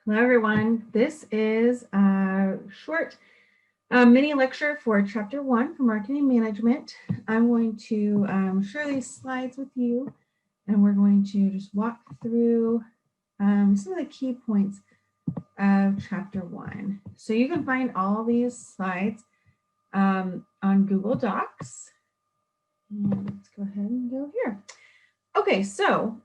Hello, everyone. This is a short mini lecture for Chapter 1 for Marketing Management. I'm going to share these slides with you, and we're going to just walk through some of the key points of Chapter 1. So you can find all these slides on Google Docs. And let's go ahead and go here. Okay, so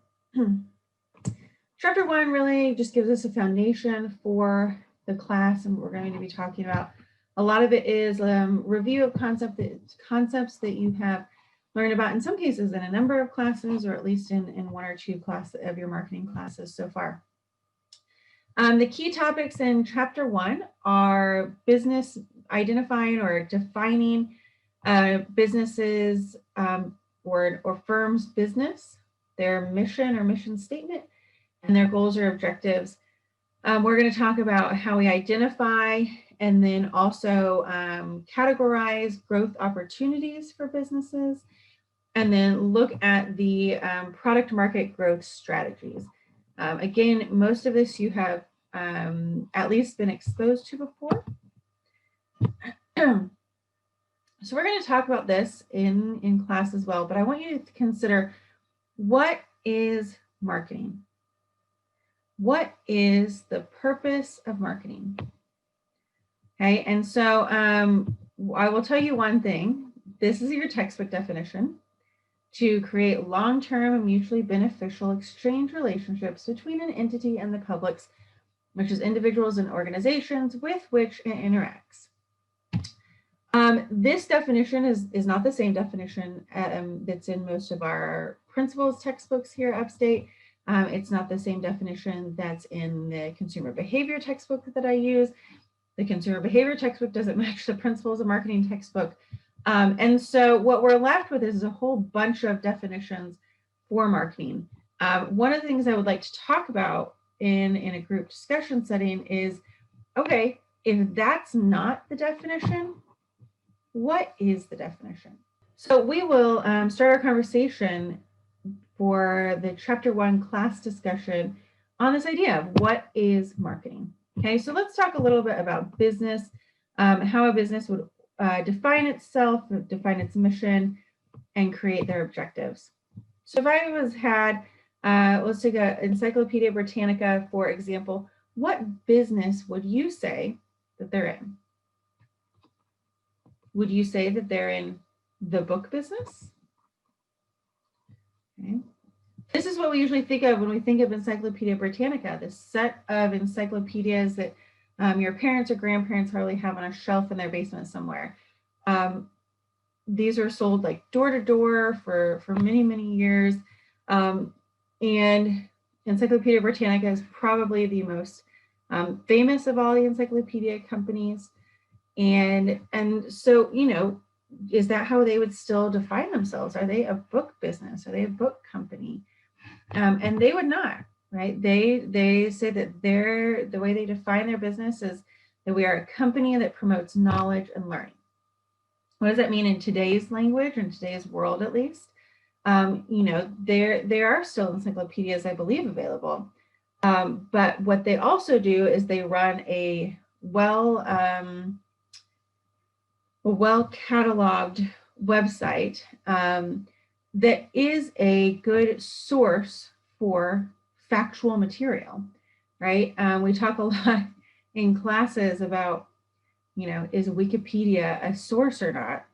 Chapter 1 really just gives us a foundation for the class and what we're going to be talking about. A lot of it is review of concepts that you have learned about, in some cases in a number of classes, or at least in one or two classes of your marketing classes so far. The key topics in Chapter 1 are business, identifying or defining businesses or firms' business, their mission or mission statement, and their goals or objectives. We're going to talk about how we identify and then also categorize growth opportunities for businesses, and then look at the product market growth strategies. Again, most of this you have at least been exposed to before. So we're going to talk about this in class as well, but I want you to consider, what is marketing? What is the purpose of marketing? Okay, and so I will tell you one thing. This is your textbook definition: to create long-term and mutually beneficial exchange relationships between an entity and the publics, which is individuals and organizations with which it interacts. This definition is not the same definition that's in most of our principles textbooks here upstate. It's not the same definition that's in the consumer behavior textbook that I use. The consumer behavior textbook doesn't match the principles of marketing textbook. And so what we're left with is a whole bunch of definitions for marketing. One of the things I would like to talk about in a group discussion setting is, okay, if that's not the definition, what is the definition? So we will start our conversation for the Chapter 1 class discussion on this idea of what is marketing. Okay, so let's talk a little bit about business, how a business would define itself, define its mission, and create their objectives. So if I let's take an Encyclopedia Britannica, for example, what business would you say that they're in? Would you say that they're in the book business? Okay. This is what we usually think of when we think of Encyclopedia Britannica, this set of encyclopedias that your parents or grandparents probably have on a shelf in their basement somewhere. These are sold like door to door for many, many years. And Encyclopedia Britannica is probably the most famous of all the encyclopedia companies. And so, you know, is that how they would still define themselves? Are they a book business? Are they a book company? And they would not, right? They say that the way they define their business is that we are a company that promotes knowledge and learning. What does that mean in today's language, in today's world at least? You know, there are still encyclopedias, I believe, available. But what they also do is they run a well-cataloged website that is a good source for factual material, right? We talk a lot in classes about, you know, is Wikipedia a source or not?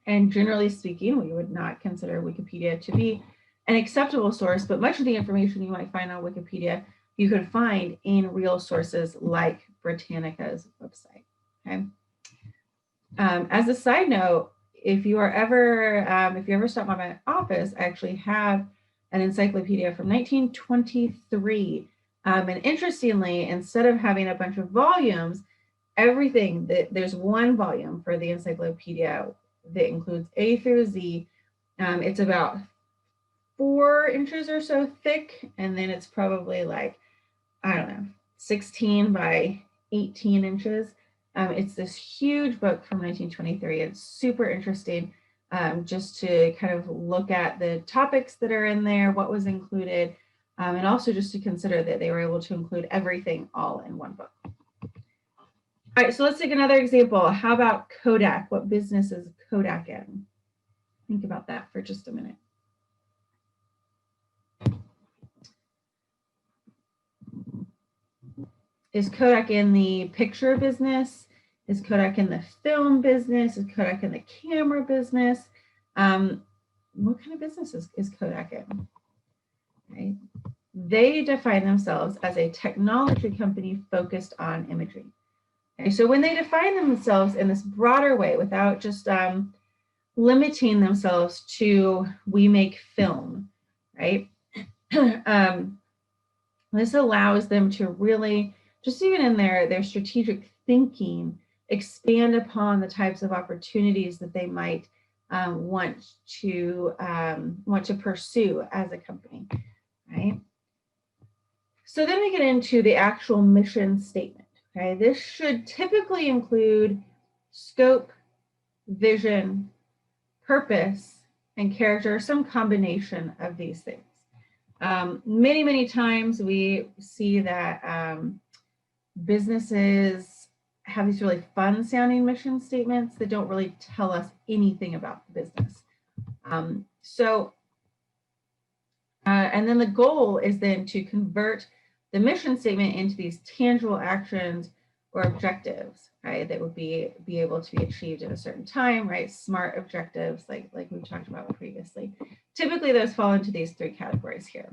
And generally speaking, we would not consider Wikipedia to be an acceptable source, but much of the information you might find on Wikipedia, you could find in real sources like Britannica's website, okay? As a side note, if you ever stop by my office, I actually have an encyclopedia from 1923. And interestingly, instead of having a bunch of volumes, there's one volume for the encyclopedia that includes A through Z. It's about 4 inches or so thick, and then it's probably like, I don't know, 16 by 18 inches. It's this huge book from 1923. It's super interesting just to kind of look at the topics that are in there, what was included, And also just to consider that they were able to include everything all in one book. All right, so let's take another example. How about Kodak? What business is Kodak in? Think about that for just a minute. Is Kodak in the picture business? Is Kodak in the film business? Is Kodak in the camera business? What kind of business is Kodak in? Right? They define themselves as a technology company focused on imagery. Okay, so when they define themselves in this broader way, without just limiting themselves to we make film, right? This allows them to really, just even in their strategic thinking, expand upon the types of opportunities that they might want to pursue as a company, right? So then we get into the actual mission statement. Okay, this should typically include scope, vision, purpose, and character, or some combination of these things. Many times we see that businesses have these really fun sounding mission statements that don't really tell us anything about the business. And then the goal is then to convert the mission statement into these tangible actions or objectives, right, that would be able to be achieved in a certain time, right? Smart objectives, like we talked about previously. Typically, those fall into these three categories here.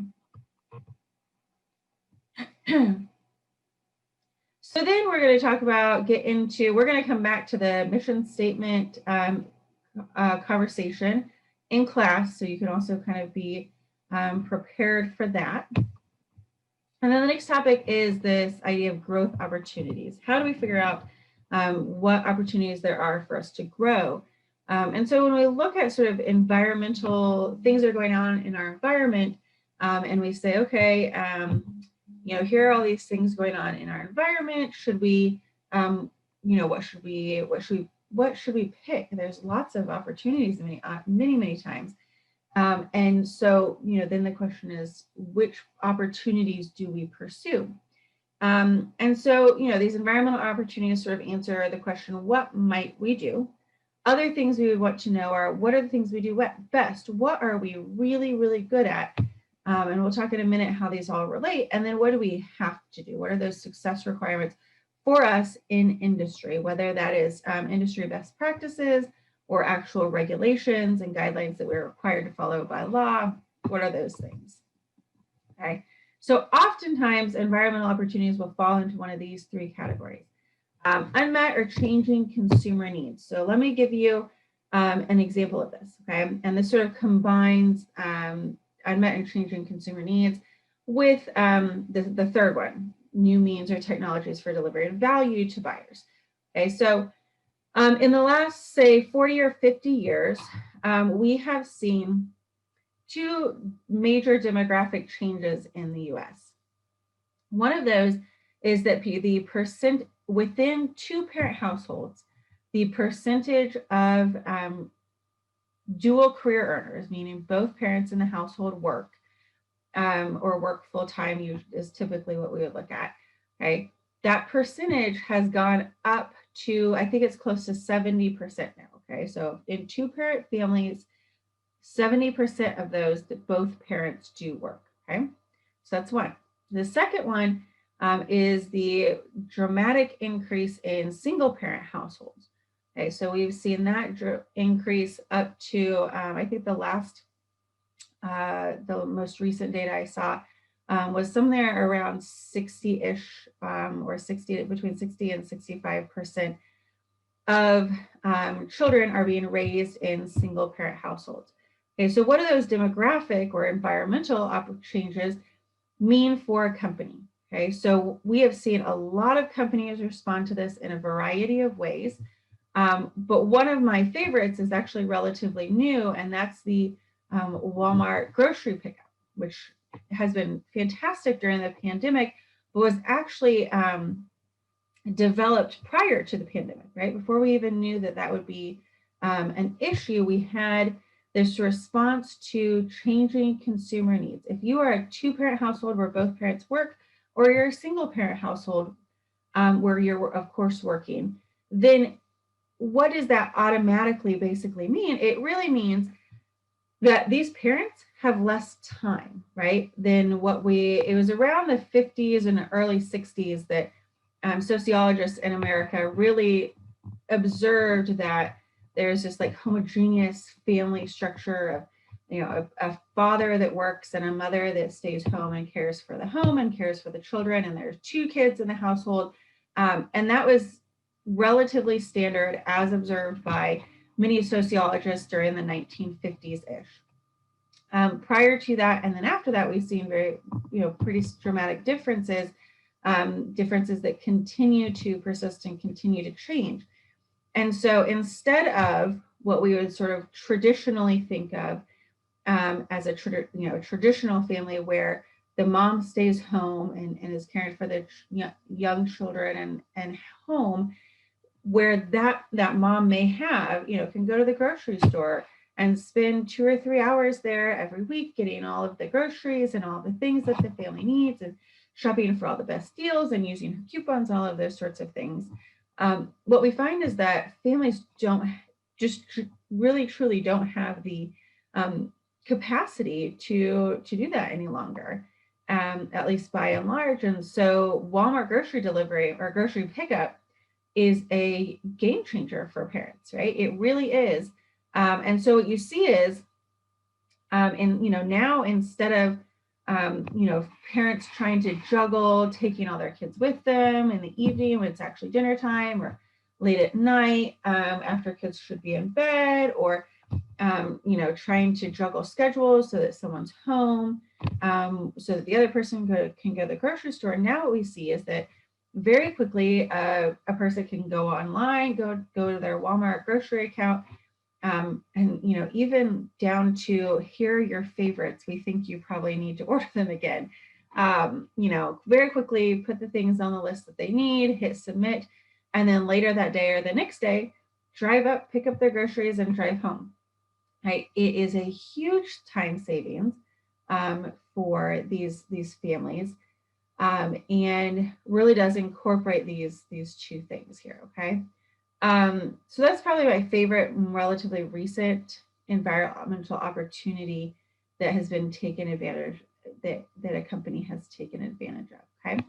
So then we're going to talk about, we're going to come back to the mission statement conversation in class, so you can also kind of be prepared for that. And then the next topic is this idea of growth opportunities. How do we figure out what opportunities there are for us to grow? And so when we look at sort of environmental things that are going on in our environment, and we say, okay, here are all these things going on in our environment. Should we, what should we pick? There's lots of opportunities many times. And so, then the question is, which opportunities do we pursue? And so, these environmental opportunities sort of answer the question, what might we do? Other things we would want to know are, what are the things we do best? What are we really, really good at? And we'll talk in a minute how these all relate. And then what do we have to do? What are those success requirements for us in industry, whether that is industry best practices or actual regulations and guidelines that we're required to follow by law? What are those things? Okay, so oftentimes environmental opportunities will fall into one of these three categories. Unmet or changing consumer needs. So let me give you an example of this, okay? And this sort of combines unmet and changing consumer needs with the third one, new means or technologies for delivering value to buyers. Okay, so in the last, say, 40 or 50 years, we have seen two major demographic changes in the US. One of those is that the percent within two-parent households, the percentage of dual career earners, meaning both parents in the household work or work full-time is typically what we would look at, okay? That percentage has gone up to, I think it's close to 70% now, okay? So in two-parent families, 70% of those that both parents do work, okay? So that's one. The second one is the dramatic increase in single-parent households. Okay, so we've seen that increase up to, I think the most recent data I saw was somewhere around 60-ish or between 60 and 65% of children are being raised in single parent households. Okay, so what do those demographic or environmental changes mean for a company? Okay, so we have seen a lot of companies respond to this in a variety of ways. But one of my favorites is actually relatively new, and that's the Walmart grocery pickup, which has been fantastic during the pandemic, but was actually developed prior to the pandemic, right? Before we even knew that would be an issue, we had this response to changing consumer needs. If you are a two-parent household where both parents work, or you're a single-parent household where you're, of course, working, then what does that automatically basically mean? It really means that these parents have less time, right, than it was around the 50s and early 60s that sociologists in America really observed that there's this like homogeneous family structure of, a father that works and a mother that stays home and cares for the home and cares for the children, and there's two kids in the household. And that was relatively standard as observed by many sociologists during the 1950s-ish. Prior to that, and then after that, we've seen very, pretty dramatic differences that continue to persist and continue to change. And so instead of what we would sort of traditionally think of as a traditional family where the mom stays home and is caring for the young children and home, where that mom may have, can go to the grocery store and spend 2 or 3 hours there every week getting all of the groceries and all the things that the family needs and shopping for all the best deals and using her coupons, all of those sorts of things. What we find is that families really truly don't have the capacity to do that any longer, at least by and large. And so Walmart grocery delivery or grocery pickup is a game changer for parents, right? It really is. And so what you see is, now instead of, parents trying to juggle taking all their kids with them in the evening when it's actually dinner time or late at night after kids should be in bed, or, trying to juggle schedules so that someone's home so that the other person can go to the grocery store. Now what we see is that very quickly a person can go online, go to their Walmart grocery account, and even down to here are your favorites. We think you probably need to order them again. Very quickly put the things on the list that they need, hit submit, and then later that day or the next day, drive up, pick up their groceries, and drive home. Right? It is a huge time savings for these families, and really does incorporate these two things here. Okay. So that's probably my favorite relatively recent environmental opportunity that has been taken advantage, that a company has taken advantage of. Okay.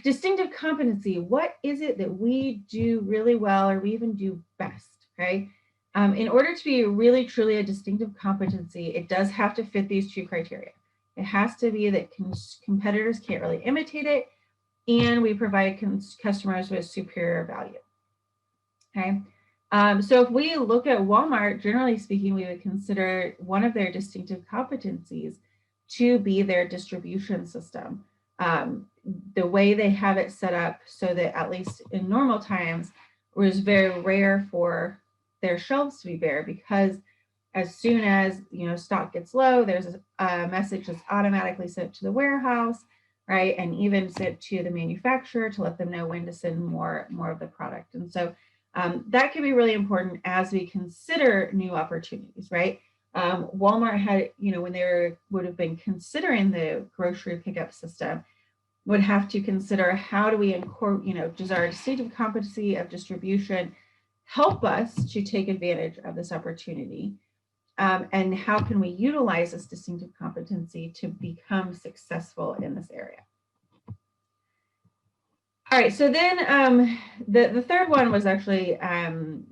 Distinctive competency. What is it that we do really well, or we even do best? Okay. In order to be really truly a distinctive competency, it does have to fit these two criteria. It has to be that competitors can't really imitate it, and we provide customers with superior value. Okay. So if we look at Walmart, generally speaking, we would consider one of their distinctive competencies to be their distribution system. The way they have it set up so that at least in normal times, it was very rare for their shelves to be bare, because as soon as stock gets low, there's a message that's automatically sent to the warehouse, right, and even sent to the manufacturer to let them know when to send more of the product. And so that can be really important as we consider new opportunities, right? Walmart had, when they would have been considering the grocery pickup system, would have to consider how do we incorporate, does our distinctive competency of distribution help us to take advantage of this opportunity? And how can we utilize this distinctive competency to become successful in this area? All right, so then the third one was actually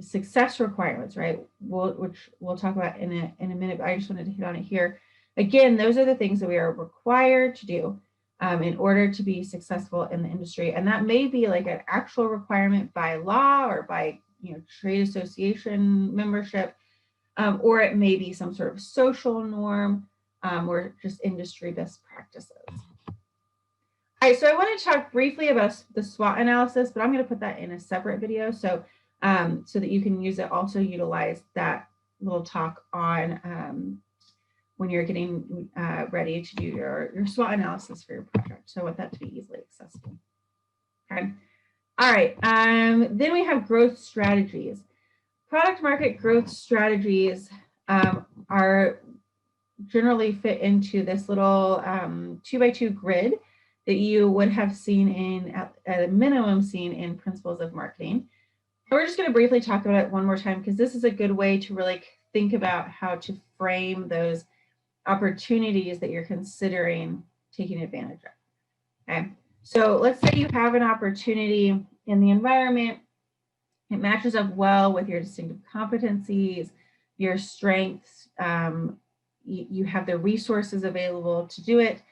success requirements, right? Which we'll talk about in a minute, but I just wanted to hit on it here. Again, those are the things that we are required to do in order to be successful in the industry. And that may be like an actual requirement by law or by trade association membership, or it may be some sort of social norm or just industry best practices. All right, so I want to talk briefly about the SWOT analysis, but I'm going to put that in a separate video so that you can use it, also utilize that little talk on when you're getting ready to do your SWOT analysis for your project. So I want that to be easily accessible. Okay. All right, then we have growth strategies. product market growth strategies are generally fit into this little 2x2 grid that you would have seen in, at a minimum, seen in Principles of Marketing. We're just going to briefly talk about it one more time because this is a good way to really think about how to frame those opportunities that you're considering taking advantage of. Okay, so let's say you have an opportunity in the environment. It matches up well with your distinctive competencies, your strengths. You have the resources available to do it.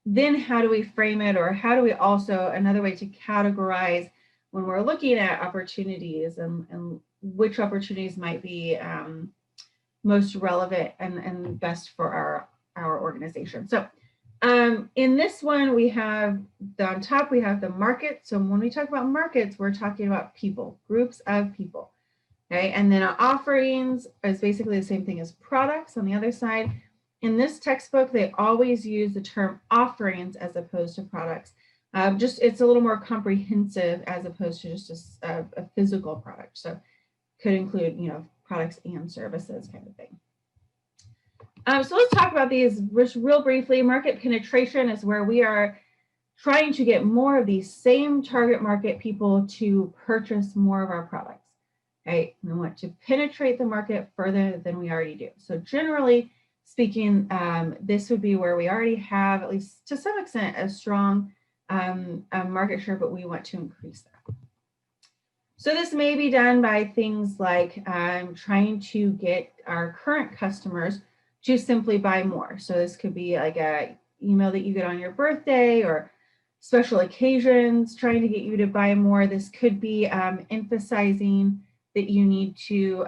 Then how do we frame it, or how do we also, another way to categorize when we're looking at opportunities and which opportunities might be most relevant and best for our organization. So in this one, we have on top, we have the market. So when we talk about markets, we're talking about people, groups of people. Okay, and then our offerings is basically the same thing as products on the other side. In this textbook, they always use the term offerings as opposed to products. Just it's a little more comprehensive as opposed to just a physical product. So could include, products and services kind of thing. So let's talk about these real briefly. Market penetration is where we are trying to get more of these same target market people to purchase more of our products. Okay, we want to penetrate the market further than we already do. So generally speaking, this would be where we already have, at least to some extent, a strong market share, but we want to increase that. So this may be done by things like trying to get our current customers to simply buy more. So this could be like a email that you get on your birthday or special occasions, trying to get you to buy more. This could be emphasizing that you need to,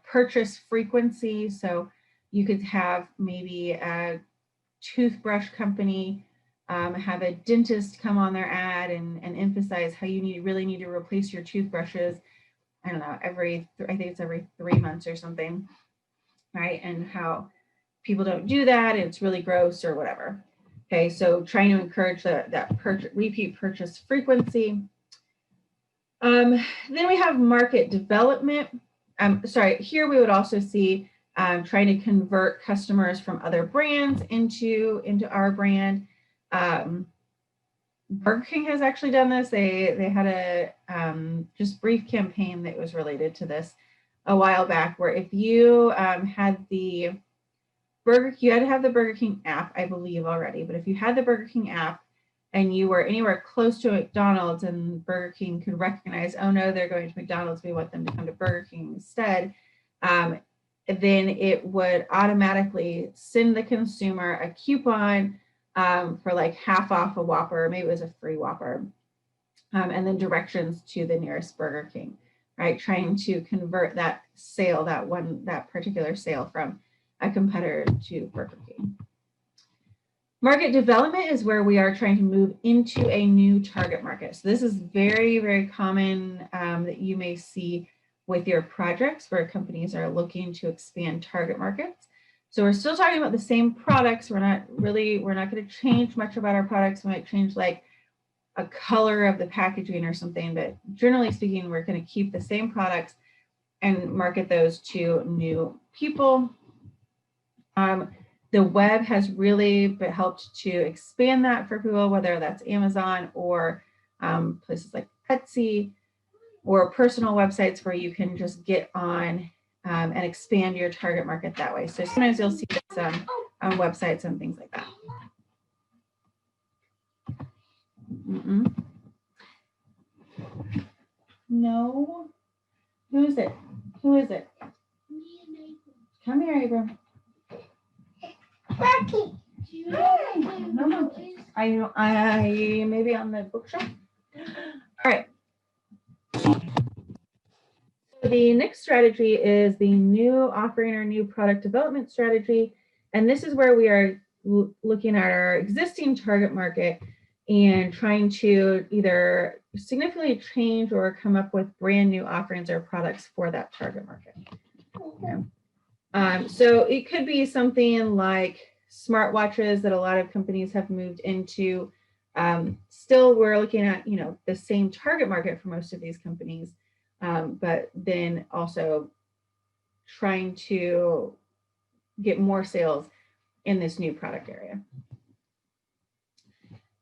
purchase frequency. So you could have maybe a toothbrush company have a dentist come on their ad and emphasize how you really need to replace your toothbrushes. I don't know, I think it's every 3 months or something, right? And how people don't do that, and it's really gross or whatever. Okay, so trying to encourage that repeat purchase frequency. Then we have market development. Here we would also see trying to convert customers from other brands into our brand. Burger King has actually done this. They had a just brief campaign that was related to this a while back, where if you had the you had to have the Burger King app, I believe already, but if you had the Burger King app and you were anywhere close to McDonald's and Burger King could recognize, oh no, they're going to McDonald's, we want them to come to Burger King instead, then it would automatically send the consumer a coupon for like half off a Whopper, maybe it was a free Whopper, and then directions to the nearest Burger King, right? Trying to convert that sale, that particular sale from a competitor to Burger King. Market development is where we are trying to move into a new target market. So this is very, very common that you may see with your projects where companies are looking to expand target markets. So we're still talking about the same products. We're not going to change much about our products. We might change like a color of the packaging or something, but generally speaking, we're going to keep the same products and market those to new people. The web has really helped to expand that for people, whether that's Amazon or places like Etsy or personal websites where you can just get on and expand your target market that way. So sometimes you'll see this on websites and things like that. No. Who is it? Who is it? Come here, Abram. No. I maybe on the bookshelf. All right. So the next strategy is the new offering or new product development strategy. And this is where we are looking at our existing target market and trying to either significantly change or come up with brand new offerings or products for that target market. Okay. So it could be something like smartwatches that a lot of companies have moved into. Still, we're looking at, the same target market for most of these companies, but then also trying to get more sales in this new product area.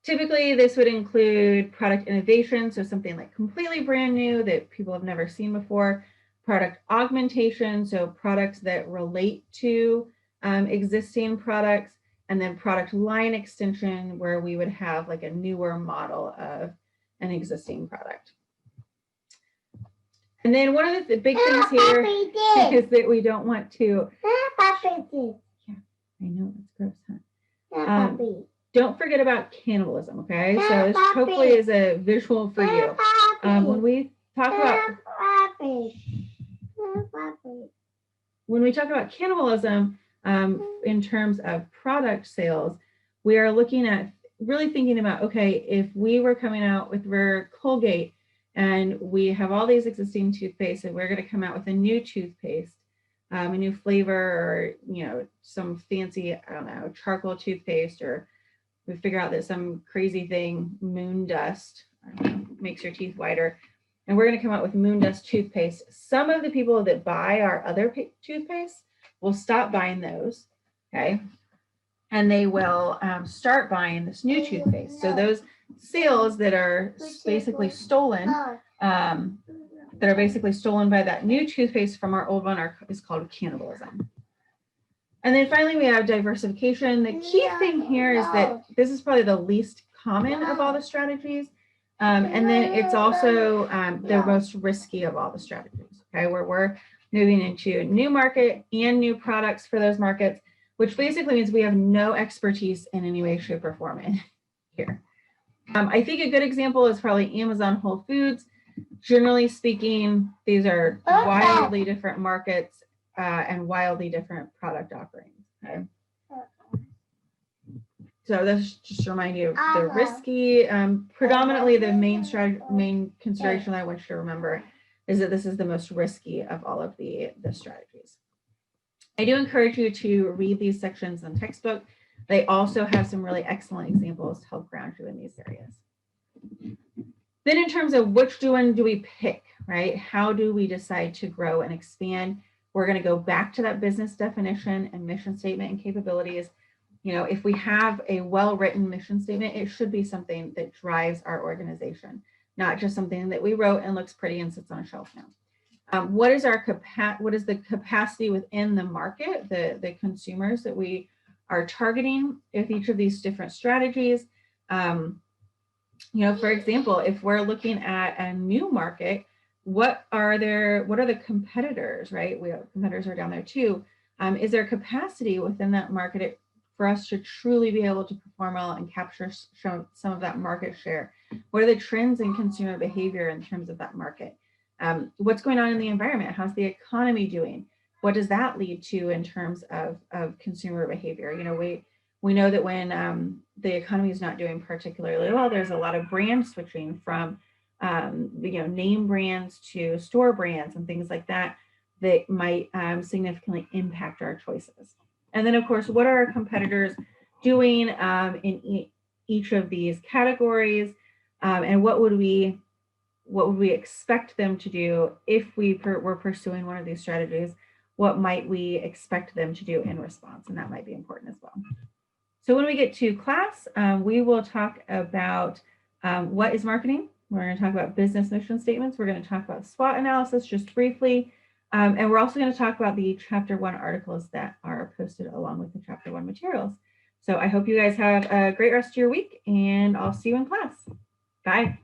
Typically, this would include product innovation, so something like completely brand new that people have never seen before, product augmentation, so products that relate to existing products, and then product line extension, where we would have like a newer model of an existing product. And then one of the big things here is that we don't want to. Yeah, I know, that's gross, huh? Don't forget about cannibalism, okay? So this hopefully is a visual for you. When we talk about cannibalism in terms of product sales, we are looking at really thinking about, okay, if we were coming out with Colgate and we have all these existing toothpaste and we're going to come out with a new toothpaste, a new flavor, or some fancy, I don't know, charcoal toothpaste, or we figure out that some crazy thing, moon dust, makes your teeth whiter, and we're going to come out with moon dust toothpaste. Some of the people that buy our other toothpaste will stop buying those, okay? And they will start buying this new toothpaste. So those sales that are basically stolen, by that new toothpaste from our old one is called cannibalism. And then finally, we have diversification. The key thing here is that this is probably the least common of all the strategies. And then it's also the most risky of all the strategies, okay, where we're moving into a new market and new products for those markets, which basically means we have no expertise in any way, shape, or form in here. I think a good example is probably Amazon Whole Foods. Generally speaking, these are wildly different markets and wildly different product offerings, okay? So that's just to remind you of the risky, predominantly the main consideration that I want you to remember is that this is the most risky of all of the strategies. I do encourage you to read these sections in the textbook. They also have some really excellent examples to help ground you in these areas. Then in terms of which one do we pick, right? How do we decide to grow and expand? We're going to go back to that business definition and mission statement and capabilities. If we have a well-written mission statement, it should be something that drives our organization, not just something that we wrote and looks pretty and sits on a shelf now. What is the capacity within the market, the consumers that we are targeting with each of these different strategies? For example, if we're looking at a new market, what are the competitors, right? Competitors are down there too. Is there capacity within that market for us to truly be able to perform well and capture some of that market share? What are the trends in consumer behavior in terms of that market? What's going on in the environment? How's the economy doing? What does that lead to in terms of consumer behavior? We know that when the economy is not doing particularly well, there's a lot of brand switching from name brands to store brands and things like that might significantly impact our choices. And then, of course, what are our competitors doing in each of these categories, and what would we expect them to do if we were pursuing one of these strategies? What might we expect them to do in response? And that might be important as well. So when we get to class, we will talk about what is marketing. We're going to talk about business mission statements. We're going to talk about SWOT analysis just briefly. And we're also going to talk about the Chapter 1 articles that are posted along with the Chapter 1 materials. So I hope you guys have a great rest of your week, and I'll see you in class. Bye.